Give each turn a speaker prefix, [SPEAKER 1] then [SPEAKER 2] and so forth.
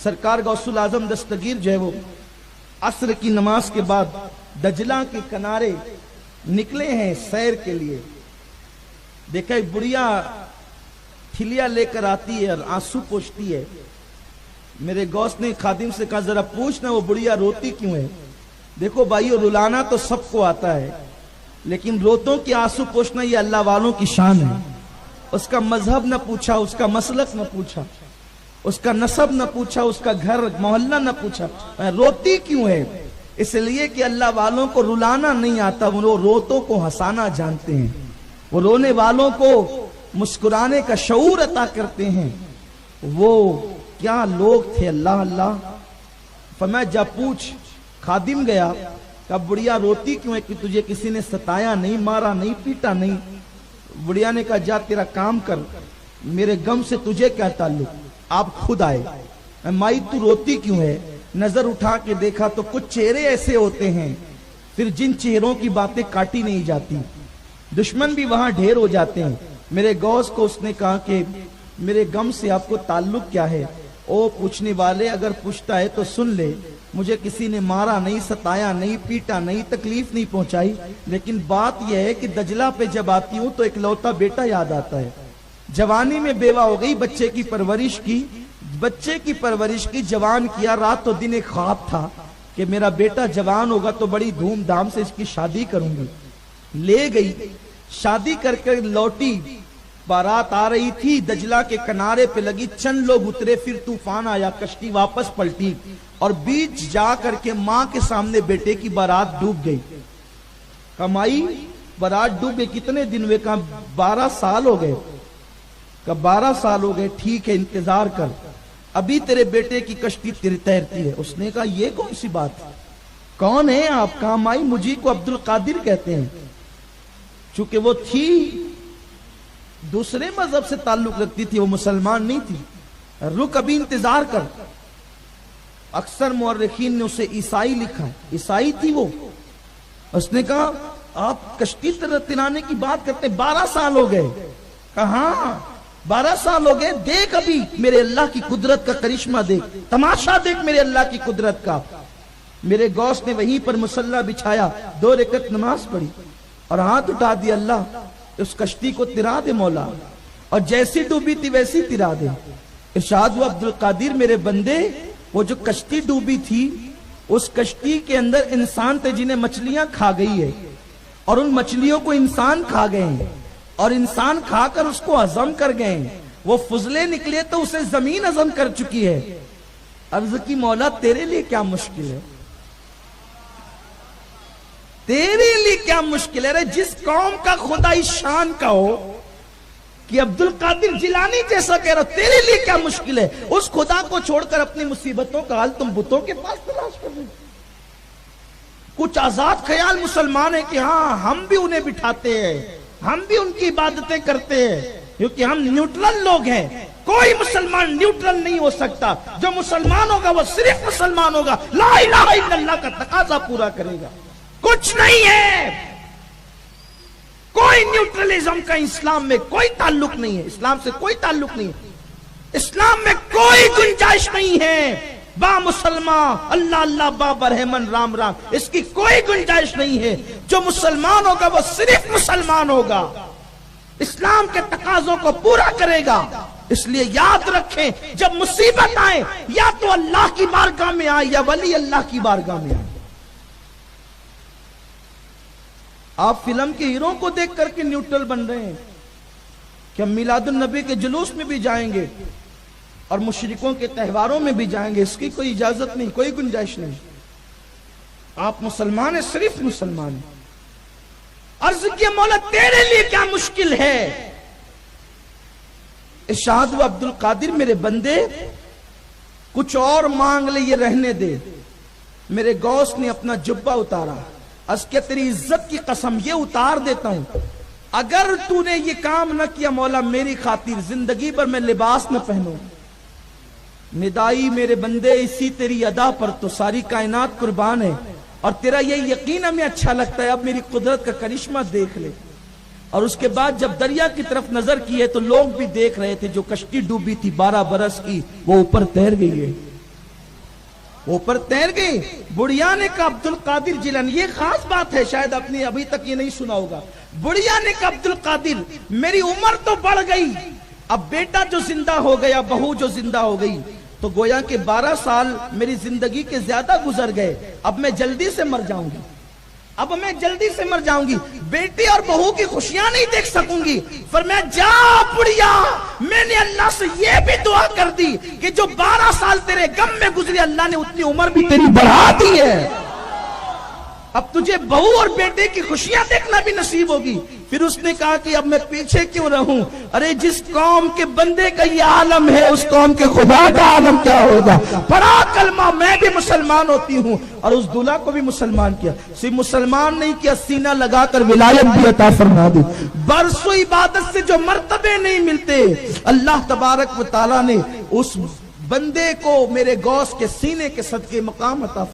[SPEAKER 1] سرکار غوث اعظم دستگیر جو ہے وہ عصر کی نماز کے بعد دجلہ کے کنارے نکلے ہیں سیر کے لیے. دیکھا ایک بڑھیا ٹھلیا لے کر آتی ہے اور آنسو پوچھتی ہے. میرے غوث نے خادم سے کہا ذرا پوچھنا وہ بڑھیا روتی کیوں ہے. دیکھو بھائیو رلانا تو سب کو آتا ہے لیکن روتوں کی آنسو پوچھنا یہ اللہ والوں کی شان ہے. اس کا مذہب نہ پوچھا, اس کا مسلک نہ پوچھا, اس کا نسب نہ پوچھا, اس کا گھر محلہ نہ پوچھا, روتی کیوں ہے. اس لیے کہ اللہ والوں کو رلانا نہیں آتا, وہ روتوں کو ہنسانا جانتے ہیں. وہ رونے والوں کو مسکرانے کا شعور عطا کرتے ہیں. وہ کیا لوگ تھے اللہ اللہ. فرمایا جا پوچھ. خادم گیا, کہا بڑھیا روتی کیوں ہے کہ تجھے کسی نے ستایا نہیں, مارا نہیں, پیٹا نہیں. بڑھیا نے کہا جا تیرا کام کر, میرے غم سے تجھے کیا تعلق. آپ خود آئے. مائی تو روتی کیوں ہے. نظر اٹھا کے دیکھا تو کچھ چہرے ایسے ہوتے ہیں پھر جن چہروں کی باتیں کاٹی نہیں جاتی, دشمن بھی وہاں ڈھیر ہو جاتے ہیں. میرے غوث کو اس نے کہا کہ میرے غم سے آپ کو تعلق کیا ہے. او پوچھنے والے اگر پوچھتا ہے تو سن لے, مجھے کسی نے مارا نہیں, ستایا نہیں, پیٹا نہیں, تکلیف نہیں پہنچائی, لیکن بات یہ ہے کہ دجلہ پہ جب آتی ہوں تو ایک لوتا بیٹا یاد آتا ہے. جوانی میں بیوہ ہو گئی, بچے کی پرورش کی, جوان کیا. رات و دن ایک خواب تھا کہ میرا بیٹا جوان ہوگا تو بڑی دھوم دھام سے اس کی شادی کروں گی. لے گئی, شادی کر کے لوٹی. بارات آ رہی تھی, دجلہ کے کنارے پہ لگی, چند لوگ اترے, پھر طوفان آیا, کشتی واپس پلٹی اور بیچ جا کر کے ماں کے سامنے بیٹے کی بارات ڈوب گئی. کمائی بارات ڈوب گئی. کتنے دن ہوئے. کہا 12 سال ہو گئے. کہا 12 سال ہو گئے, ٹھیک ہے انتظار کر, ابھی تیرے بیٹے کی کشتی تیرتی ہے. اس نے کہا یہ کون سی بات, کون ہے آپ. کہا مائی مجھے کو عبد القادر کہتے ہیں. چونکہ وہ تھی دوسرے مذہب سے تعلق رکھتی تھی, وہ مسلمان نہیں تھی. رک ابھی انتظار کر. اکثر مورخین نے اسے عیسائی لکھا, عیسائی تھی وہ. اس نے کہا آپ کشتی ترانے کی بات کرتے, 12 سال ہو گئے. کہا ہاں 12 سال ہو گئے. دیکھ ابھی میرے اللہ کی قدرت کا کرشمہ دیکھ, تماشا دیکھ میرے اللہ کی قدرت کا. میرے غوث نے وہیں پر مصلی بچھایا, 2 رکعت نماز پڑھی اور ہاتھ اٹھا دیا, اللہ اس کشتی کو ترا دے مولا, اور جیسی ڈوبی تھی ویسی ترا دے. ارشاد ہوا عبد القادر میرے بندے, وہ جو کشتی ڈوبی تھی اس کشتی کے اندر انسان تھے جنہیں مچھلیاں کھا گئی ہے, اور ان مچھلیوں کو انسان کھا گئے ہیں, اور انسان کھا کر اس کو ہضم کر گئے ہیں. وہ فضلے نکلے تو اسے زمین ہضم کر چکی ہے. عرض کی مولا تیرے لیے کیا مشکل ہے, تیرے لیے کیا مشکل ہے. جس قوم کا خدا اس شان کا ہو کہ عبد القادر جیلانی جیسا کہہ رہا, تیرے لیے کیا مشکل ہے. اس خدا کو چھوڑ کر اپنی مصیبتوں کا حل تم بتوں کے پاس تلاش کر رہے. کچھ آزاد خیال مسلمان ہیں کہ ہاں ہم بھی انہیں بٹھاتے ہیں, ہم بھی ان کی عبادتیں کرتے ہیں, کیونکہ ہم نیوٹرل لوگ ہیں. کوئی مسلمان نیوٹرل نہیں ہو سکتا. جو مسلمان ہوگا وہ صرف مسلمان ہوگا, لا الہ الا اللہ کا تقاضا پورا کرے گا. کچھ نہیں ہے, کوئی نیوٹرلزم کا اسلام میں کوئی تعلق نہیں ہے. اسلام سے کوئی تعلق نہیں ہے. اسلام میں کوئی گنجائش نہیں ہے با مسلمان اللہ اللہ با برہمن رام رام, اس کی کوئی گنجائش نہیں ہے. جو مسلمان ہوگا وہ صرف مسلمان ہوگا, اسلام کے تقاضوں کو پورا کرے گا. اس لیے یاد رکھیں جب مصیبت آئے یا تو اللہ کی بارگاہ میں آئے یا ولی اللہ کی بارگاہ میں آئے. آپ فلم کے ہیرو کو دیکھ کر کے نیوٹرل بن رہے ہیں کہ ہم میلاد النبی کے جلوس میں بھی جائیں گے اور مشرکوں کے تہواروں میں بھی جائیں گے. اس کی کوئی اجازت نہیں, کوئی گنجائش نہیں. آپ مسلمان ہیں, صرف مسلمان ہیں. عرض کیا مولا تیرے لیے کیا مشکل ہے. ارشاد ہوا عبد القادر میرے بندے کچھ اور مانگ لے, یہ رہنے دے. میرے غوث نے اپنا جبہ اتارا, اس کے تیری عزت کی قسم یہ اتار دیتا ہوں, اگر تو نے یہ کام نہ کیا مولا میری خاطر زندگی پر میں لباس نہ پہنوں. ندائی میرے بندے اسی تیری ادا پر تو ساری کائنات قربان ہے, اور تیرا یہ یقین ہمیں اچھا لگتا ہے, اب میری قدرت کا کرشمہ دیکھ لے. اور اس کے بعد جب دریا کی طرف نظر کی ہے تو لوگ بھی دیکھ رہے تھے, جو کشتی ڈوبی تھی 12 برس کی وہ اوپر تیر گئی ہے. اوپر تیر گئی. بڑھیا نے کہا عبد القادر جیلانی، یہ خاص بات ہے، شاید اپنی ابھی تک یہ نہیں سنا ہوگا. بڑھیا نے کہا عبد القادر میری عمر تو بڑھ گئی، اب بیٹا جو زندہ ہو گیا، بہو جو زندہ ہو گئی، تو گویا کہ 12 سال میری زندگی کے زیادہ گزر گئے، اب میں جلدی سے مر جاؤں گی، اب میں جلدی سے مر جاؤں گی، بیٹی اور بہو کی خوشیاں نہیں دیکھ سکوں گی. فرمایا جا بڑھیا، میں نے اللہ سے یہ بھی دعا کر دی کہ جو 12 سال تیرے غم میں گزری، اللہ نے اتنی عمر بھی تیری بڑھا دی ہے، اب تجھے بہو اور بیٹے کی خوشیاں دیکھنا بھی نصیب ہوگی. پھر اس نے کہا کہ اب میں پیچھے کیوں رہوں، ارے جس قوم کے بندے کا یہ عالم ہے، اس قوم کے خدا کا عالم کیا ہوگا. پڑھا کلمہ، میں بھی مسلمان ہوتی ہوں، اور اس دلہا کو بھی مسلمان کیا. صرف مسلمان نہیں کیا، سینہ لگا کر ولایت بھی عطا فرما دی. برسوں عبادت سے جو مرتبے نہیں ملتے، اللہ تبارک و تعالیٰ نے اس بندے کو میرے غوث کے سینے کے صدقے مقام عطا